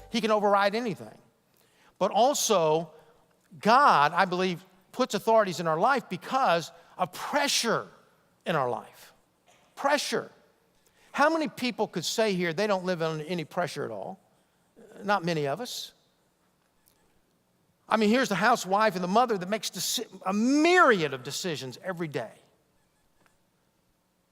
He can override anything. But also, God, I believe, puts authorities in our life because of pressure in our life. Pressure. How many people could say here they don't live under any pressure at all? Not many of us. I mean, here's the housewife and the mother that makes a myriad of decisions every day.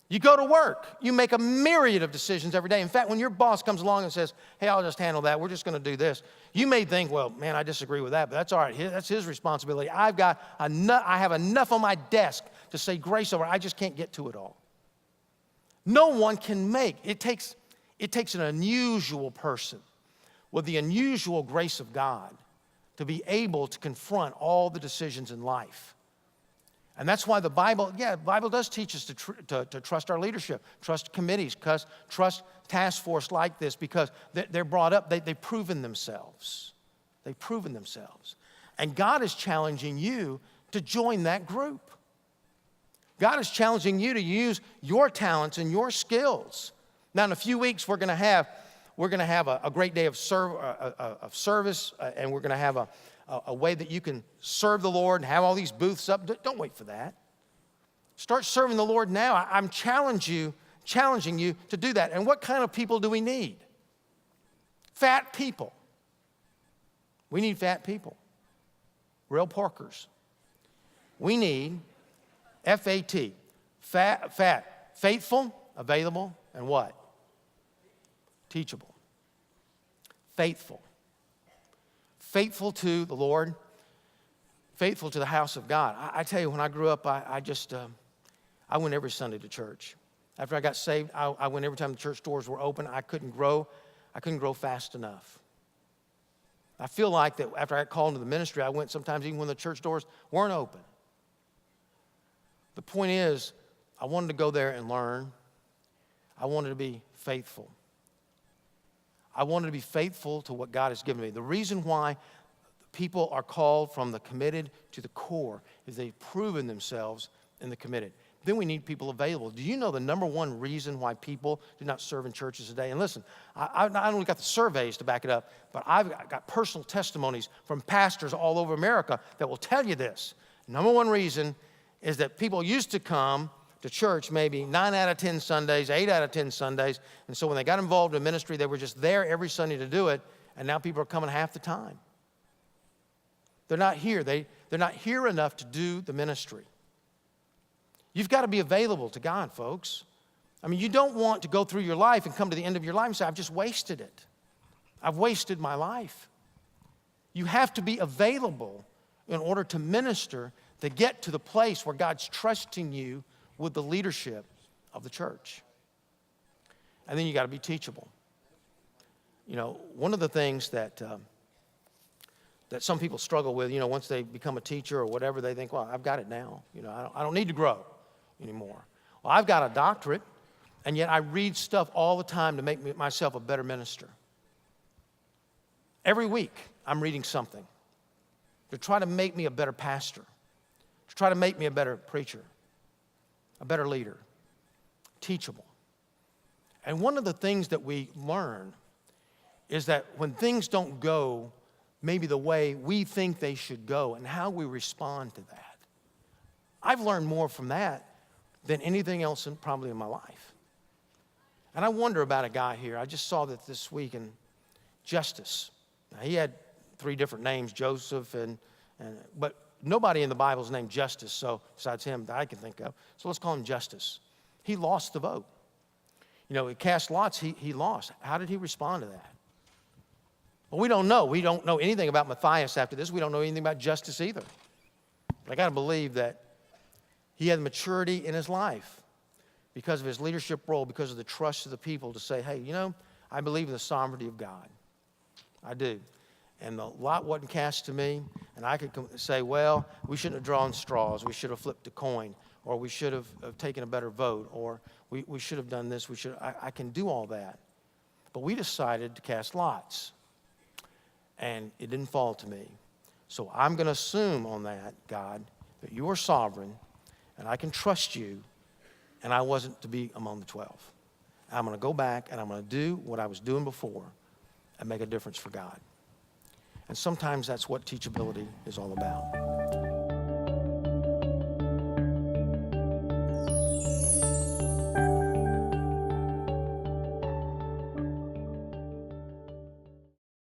You go to work, you make a myriad of decisions every day. In fact, when your boss comes along and says, hey, I'll just handle that, we're just going to do this, you may think, well, man, I disagree with that, but that's all right. That's his responsibility. I have enough on my desk to say grace over. I just can't get to it all. No one can make. It takes an unusual person with the unusual grace of God to be able to confront all the decisions in life. And that's why the Bible does teach us to trust our leadership, trust committees, trust task force like this, because they're brought up, they've proven themselves. They've proven themselves. And God is challenging you to join that group. God is challenging you to use your talents and your skills. Now, in a few weeks, we're going to have a great day of service, and we're going to have a way that you can serve the Lord and have all these booths up. Don't wait for that. Start serving the Lord now. I'm challenging you to do that. And what kind of people do we need? Fat people. We need fat people. Real porkers. We need F-A-T. Fat. Faithful, available, and what? Teachable. Faithful. Faithful to the Lord, faithful to the house of God. I tell you, when I grew up, I went every Sunday to church. After I got saved, I went every time the church doors were open. I couldn't grow fast enough. I feel like that after I got called into the ministry, I went sometimes even when the church doors weren't open. The point is, I wanted to go there and learn. I wanted to be faithful. I wanted to be faithful to what God has given me. The reason why people are called from the committed to the core is they've proven themselves in the committed. Then we need people available. Do you know the number one reason why people do not serve in churches today? And listen, I not only got the surveys to back it up, but I've got personal testimonies from pastors all over America that will tell you this. Number one reason is that people used to come to church maybe 9 out of 10 Sundays, 8 out of 10 Sundays. And so when they got involved in ministry, they were just there every Sunday to do it. And now people are coming half the time. They're not here. They're not here enough to do the ministry. You've got to be available to God, folks. I mean, you don't want to go through your life and come to the end of your life and say, I've just wasted it. I've wasted my life. You have to be available in order to minister, to get to the place where God's trusting you with the leadership of the church. And then you got to be teachable. You know, one of the things that some people struggle with, you know, once they become a teacher or whatever, they think, well, I've got it now. You know, I don't need to grow anymore. Well, I've got a doctorate, and yet I read stuff all the time to make myself a better minister. Every week, I'm reading something to try to make me a better pastor, to try to make me a better preacher, a better leader, teachable. And one of the things that we learn is that when things don't go maybe the way we think they should go and how we respond to that. I've learned more from that than anything else probably in my life. And I wonder about a guy here. I just saw that this week in Justice. Now, he had 3 different names, Joseph, but nobody in the Bible is named Justice, so besides him that I can think of. So let's call him Justice. He lost the vote. You know, he cast lots, he lost. How did he respond to that? Well, we don't know. We don't know anything about Matthias after this. We don't know anything about Justice either. But I got to believe that he had maturity in his life because of his leadership role, because of the trust of the people to say, hey, you know, I believe in the sovereignty of God. I do. And the lot wasn't cast to me, and I could say, well, we shouldn't have drawn straws. We should have flipped a coin, or we should have taken a better vote, or we should have done this. I can do all that. But we decided to cast lots, and it didn't fall to me. So I'm going to assume on that, God, that you are sovereign, and I can trust you, and I wasn't to be among the 12. I'm going to go back, and I'm going to do what I was doing before, and make a difference for God. And sometimes that's what teachability is all about.